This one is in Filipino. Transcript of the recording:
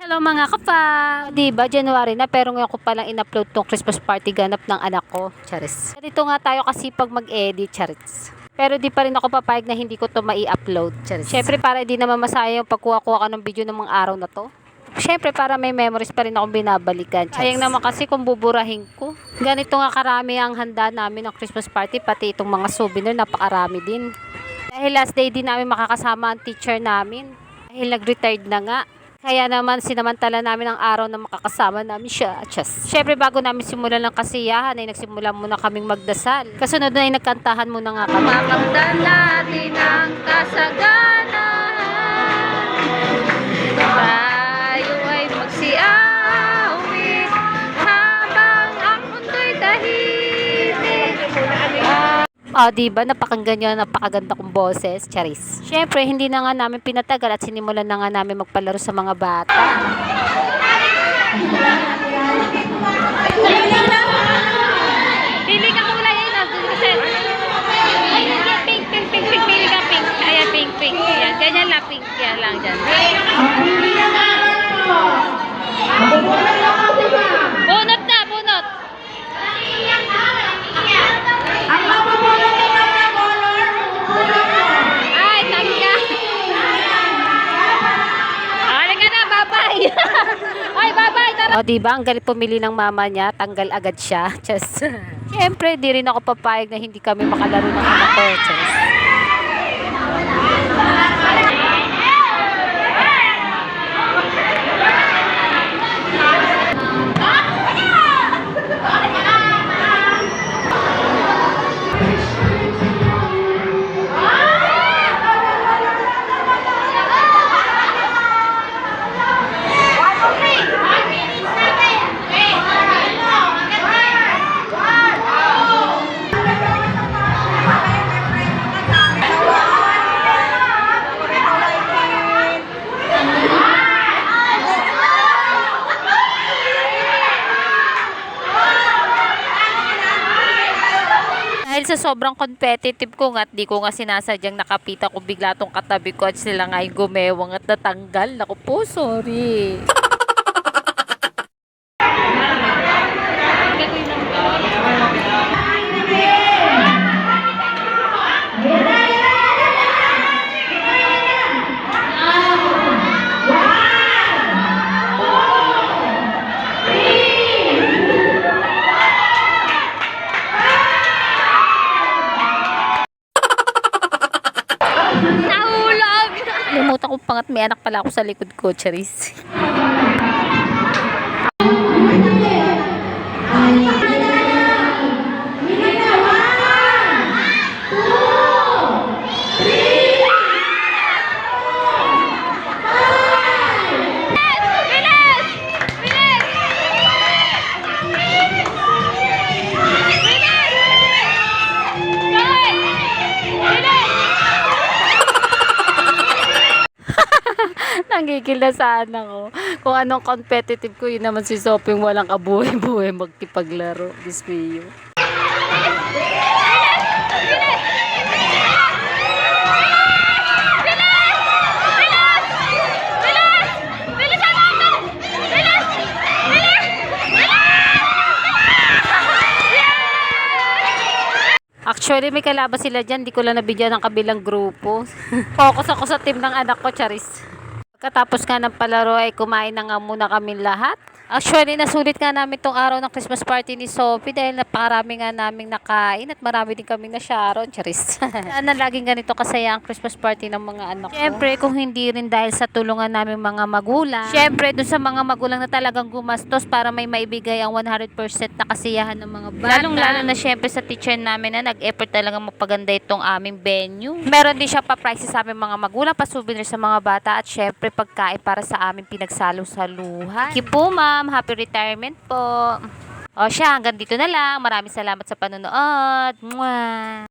Hello mga kapa! Diba, January na pero ngayon ko palang in-upload tong Christmas party ganap ng anak ko. Charis. Dito nga tayo kasi pag mag-edit, charis. Pero di pa rin ako papayag na hindi ko to mai-upload, charis. Syempre para di naman masaya yung pagkuha-kuha ka ng video ng mga araw na to. Syempre para may memories pa rin akong binabalikan. Sayang naman kasi kung buburahin ko. Ganito nga karami ang handa namin ng Christmas party, pati itong mga souvenir, napakarami din. Dahil last day din namin makakasama ang teacher namin. Dahil nag-retired na nga. Kaya naman sinamantala namin ang araw na makakasama namin siya. Siyempre bago namin simulan ng kasiyahan ay nagsimula muna kaming magdasal. Kasunod na ay nagkantahan muna nga kami. Makamdan natin ang kasaganahan. Tayo ay magsiawit habang ang mundo'y tahimik. Diba? Napakinggan nyo, napakaganda kong boses. Charis. Siyempre, hindi na nga namin pinatagal at sinimulan na nga namin magpalaro sa mga bata. Pili ka kulay yun. Ayan, pink. Pili ka pink. Ayan, pink. Ayan, ganyan lang, pink. Yan lang dyan. Bunot na, bunot. Ay, tangga. Halika na, babay. Ay, babay. Diba, ang galit pumili ng mama niya, tanggal agad siya. Just, siyempre, di rin ako papayag na hindi kami makalaro ng anak ko. Just. Dahil sa sobrang competitive ko nga at di ko nga sinasadyang nakapita ko bigla tong katabi ko at sila nga ay gumewang at natanggal. Naku po, sorry. Nahulog! Limutan ko pangat may anak pala ako sa likod ko, Charis. Nanggigil na sana ako. Kung anong competitive ko, yun naman si Soping walang kabuhay-buhay magkipaglaro. Dismayo. Actually, may kalaban sila dyan. Di ko lang nabigyan ng kabilang grupo. Focus ako sa team ng anak ko, Charis. Pagkatapos nga ng palaro ay kumain na nga muna kami lahat. Actually, nasulit nga namin tong araw ng Christmas party ni Sophie dahil napakarami nga naming nakain at marami din kaming na-sharon, Charis. Sana laging ganito kasaya ang Christmas party ng mga anak ko. Siyempre, kung hindi rin dahil sa tulungan namin mga magulang. Siyempre, dun sa mga magulang na talagang gumastos para may maibigay ang 100% na kasiyahan ng mga bata. Lalong-lalo na siyempre sa teacher namin na nag-effort talaga magpaganda itong aming venue. Meron din siya pa-prices sa aming mga magulang, pa-souvenir sa mga bata at siyempre pagkain para sa aming pinagsalo-saluhan. Thank you po, ma'am. Happy retirement po. O siya, hanggang dito na lang. Maraming salamat sa panonood. Mwah!